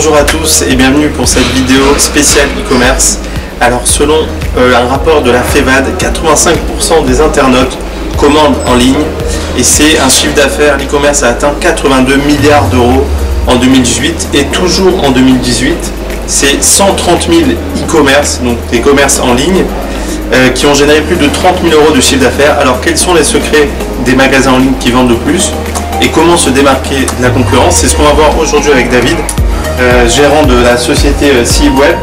Bonjour à tous et bienvenue pour cette vidéo spéciale e-commerce. Alors selon un rapport de la FEVAD, 85% des internautes commandent en ligne et c'est un chiffre d'affaires, l'e-commerce a atteint 82 milliards d'euros en 2018 et toujours en 2018, c'est 130 000 e-commerce, donc des commerces en ligne, qui ont généré plus de 30 000 euros de chiffre d'affaires. Alors quels sont les secrets des magasins en ligne qui vendent le plus et comment se démarquer de la concurrence? C'est ce qu'on va voir aujourd'hui avec David, gérant de la société C-Web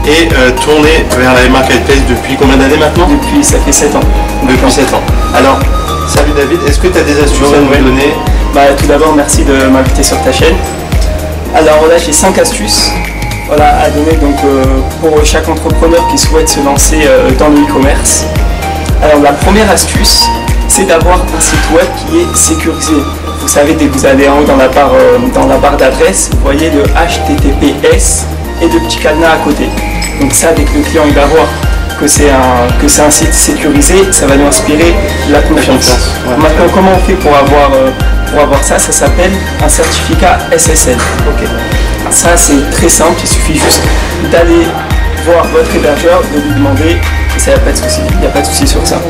et tourné vers la marketplace depuis combien d'années maintenant? Ça fait 7 ans. Depuis 7 ans. Alors, salut David, est-ce que tu as des astuces à nous donner? Tout d'abord, merci de m'inviter sur ta chaîne. Alors là, j'ai 5 astuces à donner donc, pour chaque entrepreneur qui souhaite se lancer dans le e-commerce. Alors la première astuce, c'est d'avoir un site web qui est sécurisé. Vous savez, dès que vous allez en haut dans la barre d'adresse, vous voyez le HTTPS et le petit cadenas à côté. Donc ça, dès que le client il va voir que c'est un site sécurisé, ça va lui inspirer la confiance. Ouais. Maintenant, comment on fait pour avoir ça? Ça s'appelle un certificat SSL. Okay. Ça, c'est très simple, il suffit juste d'aller voir votre hébergeur, de lui demander, et ça, il n'y a pas de souci, il n'y a pas de souci sur ça.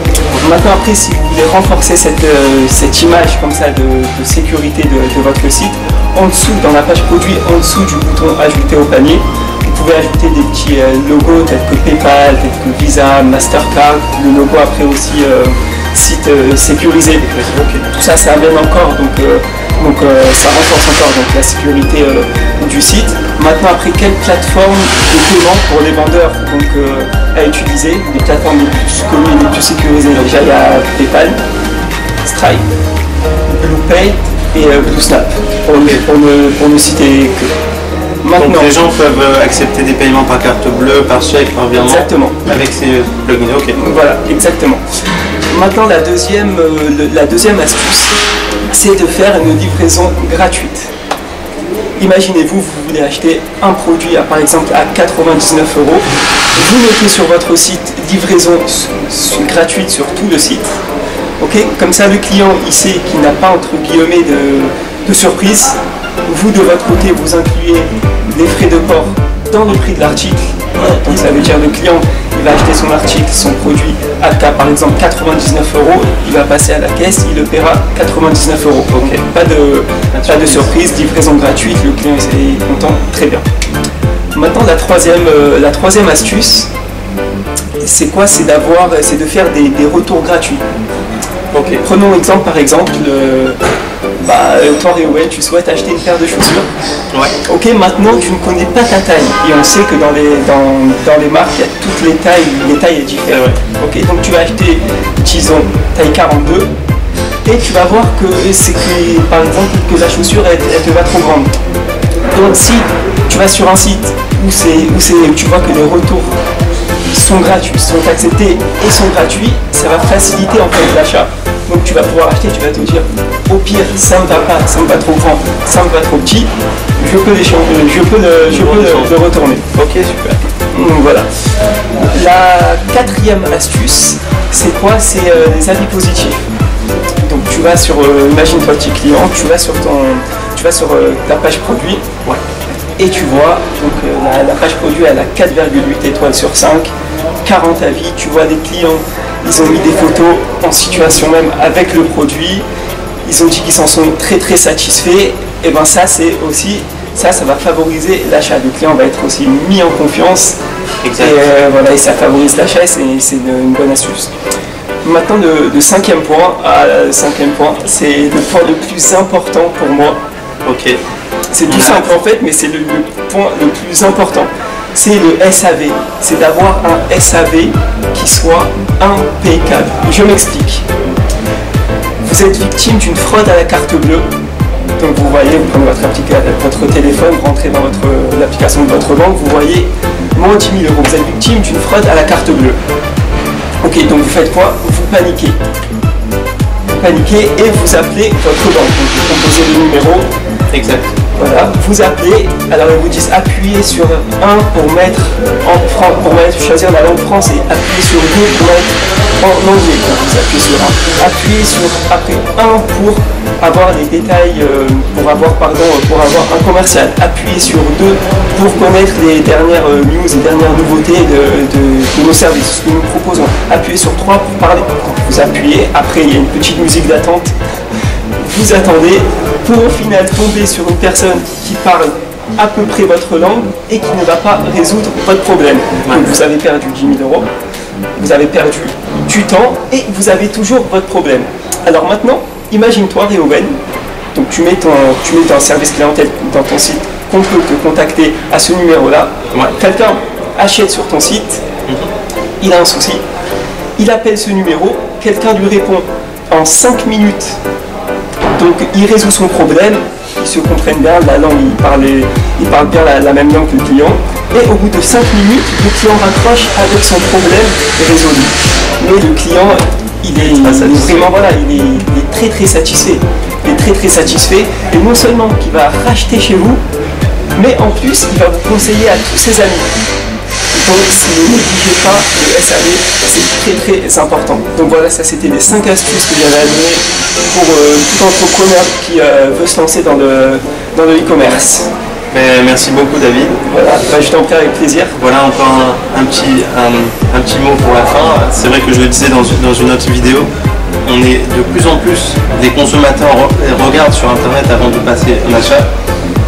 Maintenant, après, si vous voulez renforcer cette image comme ça de sécurité de votre site, en dessous, dans la page produit, en dessous du bouton ajouter au panier, vous pouvez ajouter des petits logos tels que PayPal, tels que Visa, Mastercard, le logo après aussi site sécurisé. Tout ça, ça amène encore, donc ça renforce encore donc, la sécurité du site. Maintenant, après, quelle plateforme de paiement pour les vendeurs à utiliser? Les plateformes les plus connues et les plus sécurisées. Déjà, il y a PayPal, Stripe, BluePay et BlueSnap, pour ne citer que. Maintenant, donc les gens peuvent accepter des paiements par carte bleue, par chèque, par virement. Exactement. Avec ces plugins, ok. Voilà, exactement. Maintenant, la deuxième astuce, c'est de faire une livraison gratuite. Imaginez-vous, vous voulez acheter un produit par exemple à 99 €. Vous mettez sur votre site livraison gratuite sur tout le site. Okay, comme ça, le client il sait qu'il n'a pas entre guillemets de surprise. Vous de votre côté, vous incluez les frais de port dans le prix de l'article. Donc ça veut dire le client il va acheter son article, son produit à par exemple 99 €, il va passer à la caisse, il le paiera 99 €. Okay. Pas de surprise, livraison gratuite, le client est content, très bien. Maintenant la troisième astuce, c'est quoi? C'est de faire des retours gratuits. Okay. Prenons exemple par exemple, toi Réouet, tu souhaites acheter une paire de chaussures. Ouais. Ok, maintenant tu ne connais pas ta taille et on sait que dans les marques, il y a toutes les tailles différentes. Ok, donc tu vas acheter, disons, taille 42 et tu vas voir que par exemple que la chaussure elle te va trop grande. Donc si tu vas sur un site où tu vois que les retours sont gratuits, sont acceptés et sont gratuits, ça va faciliter en fait l'achat. Donc tu vas pouvoir acheter, tu vas te dire au pire ça me va pas, ça me va trop grand, ça me va trop petit, je peux le retourner. Ok, super. Donc voilà. La quatrième astuce, c'est quoi? C'est les avis positifs. Donc tu vas sur, imagine-toi petit client, tu vas sur ta page produit. Ouais. Et tu vois, donc la page produit elle a 4,8 étoiles sur 5, 40 avis, tu vois des clients, ils ont mis des photos en situation même avec le produit, ils ont dit qu'ils s'en sont très très satisfaits, et bien ça c'est aussi, ça va favoriser l'achat, le client va être aussi mis en confiance, et ça favorise l'achat, c'est une bonne astuce. Maintenant le cinquième point, c'est le point le plus important pour moi. Ok. C'est tout simple en fait, mais c'est le point le plus important. C'est le SAV. C'est d'avoir un SAV qui soit impeccable. Je m'explique. Vous êtes victime d'une fraude à la carte bleue. Donc vous voyez, vous prenez votre téléphone, vous rentrez dans l'application de votre banque, vous voyez moins 10 000 €. Vous êtes victime d'une fraude à la carte bleue. Ok, donc vous faites quoi? Vous paniquez. Vous paniquez et vous appelez votre banque. Donc vous composez le numéro. Exact. Voilà, vous appelez, alors ils vous disent appuyez sur 1 pour choisir la langue française, appuyez sur 2 pour mettre en anglais. Donc vous appuyez sur 1, appuyez sur après 1 pour avoir les détails, pour avoir un commercial, appuyez sur 2 pour connaître les dernières news, les dernières nouveautés de nos services, ce que nous proposons, appuyez sur 3 pour parler. Vous appuyez, après il y a une petite musique d'attente, vous attendez pour au final tomber sur une personne qui parle à peu près votre langue et qui ne va pas résoudre votre problème. Donc vous avez perdu 10 000 €, vous avez perdu du temps et vous avez toujours votre problème. Alors maintenant, imagine-toi Réowen, donc tu mets ton service clientèle dans ton site qu'on peut te contacter à ce numéro-là. Quelqu'un achète sur ton site, il a un souci, il appelle ce numéro, quelqu'un lui répond en 5 minutes. Donc il résout son problème, ils se comprennent bien, la langue, il parle bien la même langue que le client, et au bout de 5 minutes, le client raccroche avec son problème résolu. Mais le client, il est vraiment, voilà, il est très très satisfait. Il est très très satisfait, et non seulement qu'il va racheter chez vous, mais en plus il va vous conseiller à tous ses amis. Donc ne négligez pas le SAV, c'est très très important. Donc voilà, ça c'était les 5 astuces que j'avais à donner pour tout entrepreneur qui veut se lancer dans le e-commerce. Merci beaucoup David. Voilà, je t'en prie avec plaisir. Voilà encore un petit mot pour la fin. C'est vrai que je le disais dans une autre vidéo, on est de plus en plus des consommateurs regardent sur internet avant de passer un achat.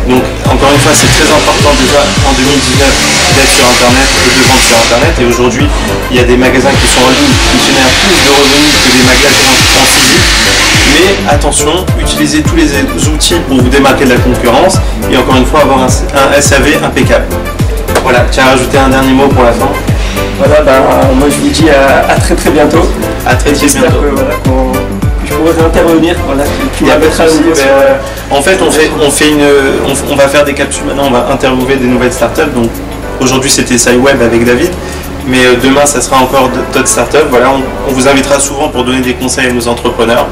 Donc encore une fois, c'est très important déjà en 2019 d'être sur internet et de vendre sur internet, et aujourd'hui il y a des magasins qui sont en ligne qui génèrent plus de revenus que des magasins en physique. Mais attention, utilisez tous les outils pour vous démarquer de la concurrence et encore une fois avoir un SAV impeccable. Voilà, tu as rajouté un dernier mot pour la fin. Voilà, moi je vous dis à très très bientôt. À très très bientôt. Je pourrais intervenir, voilà, tu m'appelleras à nouveau. En fait, on va faire des capsules maintenant, on va interviewer des nouvelles startups. Donc aujourd'hui c'était SciWeb avec David, mais demain ça sera encore d'autres startups. Voilà, on vous invitera souvent pour donner des conseils à nos entrepreneurs.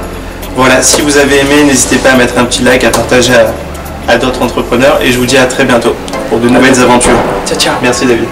Voilà, si vous avez aimé, n'hésitez pas à mettre un petit like, à partager à d'autres entrepreneurs, et je vous dis à très bientôt pour de nouvelles aventures. Ciao, ciao. Merci David.